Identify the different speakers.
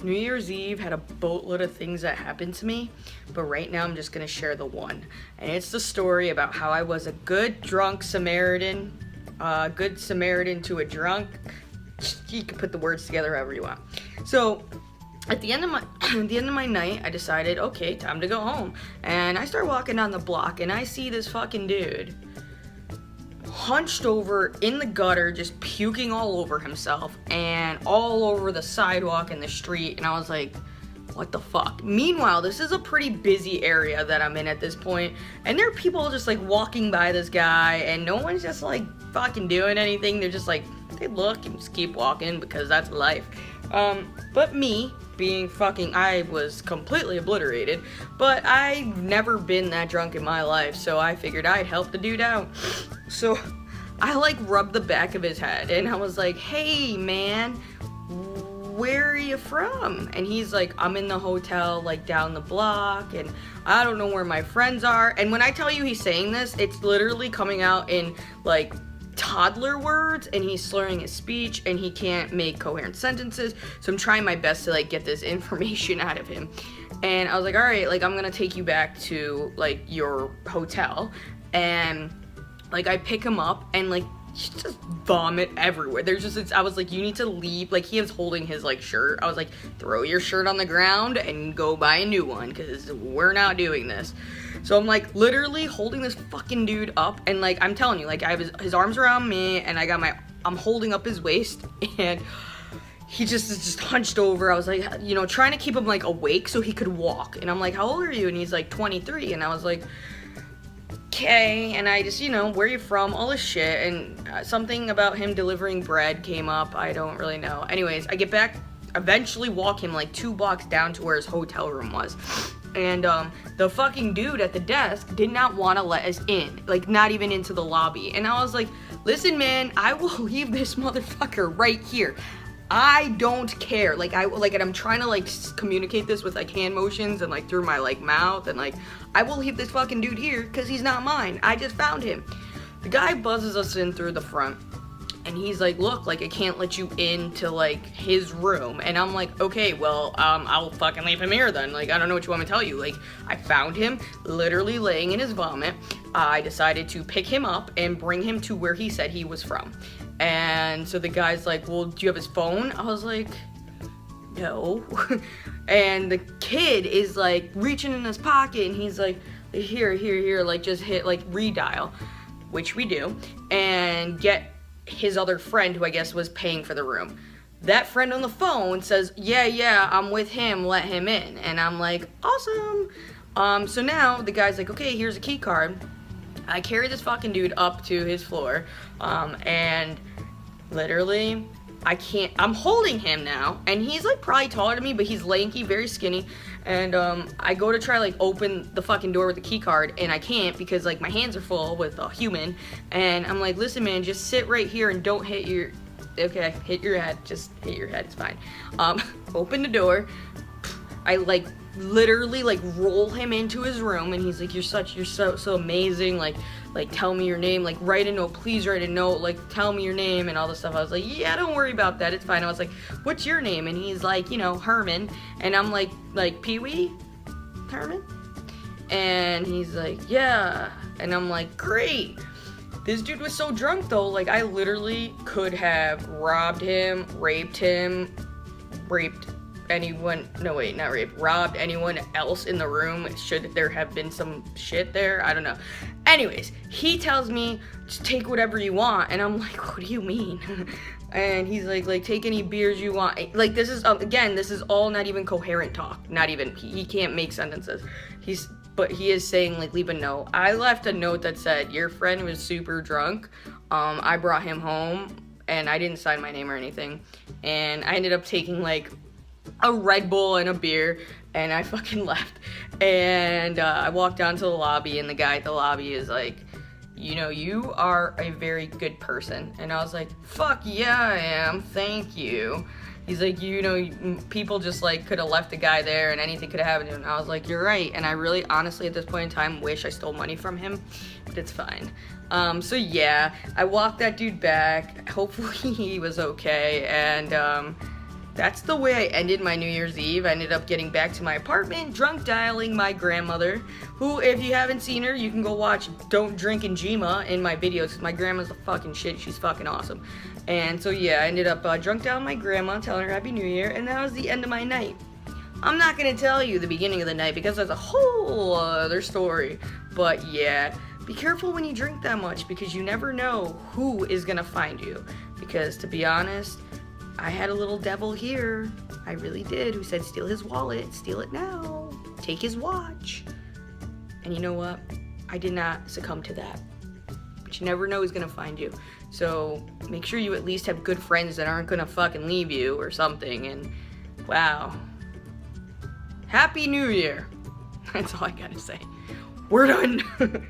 Speaker 1: New Year's Eve had a boatload of things that happened to me, but right now I'm just gonna share the one. And it's the story about how I was a good drunk Samaritan, good Samaritan to a drunk. You can put the words together however you want. So at the end of my night, I decided, okay, time to go home. And I start walking down the block and I see this fucking dude hunched over in the gutter, just puking all over himself and all over the sidewalk and the street. And I was like, what the fuck? Meanwhile, this is a pretty busy area that I'm in at this point, and there are people just like walking by this guy, and no one's just like fucking doing anything. They're just like, they look and just keep walking because that's life. But me being fucking, I was completely obliterated, but I've never been that drunk in my life, so I figured I'd help the dude out. So I like rubbed the back of his head and I was like, hey man, where are you from? And he's like, I'm in the hotel like down the block and I don't know where my friends are. And when I tell you he's saying this, it's literally coming out in like toddler words, and he's slurring his speech and he can't make coherent sentences. So I'm trying my best to like get this information out of him. And I was like, all right, like I'm gonna take you back to like your hotel. And like I pick him up and like just vomit everywhere. I was like, you need to leave. Like he was holding his like shirt. I was like, throw your shirt on the ground and go buy a new one, because we're not doing this. So I'm like literally holding this fucking dude up, and like I'm telling you, like I have his arms around me and I'm holding up his waist, and he just is just hunched over. I was like, you know, trying to keep him like awake so he could walk. And I'm like, how old are you? And he's like 23. And I was like, okay. And I just, you know, where are you from? All this shit. And something about him delivering bread came up. I don't really know. Anyways, I get back, eventually walk him like 2 blocks down to where his hotel room was. And the fucking dude at the desk did not want to let us in, like not even into the lobby. And I was like, listen man, I will leave this motherfucker right here. I don't care. Like and I'm trying to like communicate this with like hand motions and like through my like mouth, and like I will leave this fucking dude here because he's not mine. I just found him. The guy buzzes us in through the front, and he's like, look, like I can't let you into like his room. And I'm like, okay, well, I'll fucking leave him here then. Like I don't know what you want me to tell you. Like I found him literally laying in his vomit. I decided to pick him up and bring him to where he said he was from. And so the guy's like, well, do you have his phone? I was like, no. And the kid is like reaching in his pocket, and he's like, here, like just hit like redial, which we do, and get his other friend who I guess was paying for the room. That friend on the phone says, yeah, I'm with him, let him in. And I'm like, awesome. So now the guy's like, okay, here's a key card. I carry this fucking dude up to his floor, and literally, I'm holding him now, and he's like probably taller than me, but he's lanky, very skinny, and I go to try like open the fucking door with the key card, and I can't because like my hands are full with a human, and I'm like, listen man, just sit right here and don't hit your head, just hit your head, it's fine. Open the door, I like literally like roll him into his room, and he's like, you're so amazing, like tell me your name, like write a note, please write a note, like tell me your name and all this stuff. I was like, yeah, don't worry about that, it's fine. I was like, what's your name? And he's like, you know, Herman. And I'm like Pee-wee Herman? And he's like, yeah. And I'm like, great. This dude was so drunk though, like I literally could have robbed him, robbed anyone else in the room should there have been some shit there. I don't know. Anyways, he tells me, just take whatever you want. And I'm like, what do you mean? And he's like take any beers you want. Like this is, again, this is all not even coherent talk. Not even, he can't make sentences. But he is saying like, leave a note. I left a note that said, your friend was super drunk. I brought him home, and I didn't sign my name or anything. And I ended up taking like a Red Bull and a beer, and I fucking left. And I walked down to the lobby, and the guy at the lobby is like, you know, you are a very good person. And I was like, fuck yeah, I am, thank you. He's like, you know, people just like could have left the guy there and anything could have happened to him. And I was like, you're right. And I really honestly at this point in time wish I stole money from him, but it's fine. So yeah, I walked that dude back. Hopefully he was okay. And that's the way I ended my New Year's Eve. I ended up getting back to my apartment, drunk dialing my grandmother, who, if you haven't seen her, you can go watch Don't Drink and Jima in my videos, because my grandma's the fucking shit. She's fucking awesome. And so, yeah, I ended up drunk dialing my grandma, telling her Happy New Year, and that was the end of my night. I'm not going to tell you the beginning of the night, because that's a whole other story. But, yeah, be careful when you drink that much, because you never know who is going to find you. Because, to be honest, I had a little devil here, I really did, who said steal his wallet, steal it now, take his watch. And you know what? I did not succumb to that. But you never know who's gonna find you. So make sure you at least have good friends that aren't gonna fucking leave you or something. And wow. Happy New Year. That's all I gotta say. We're done.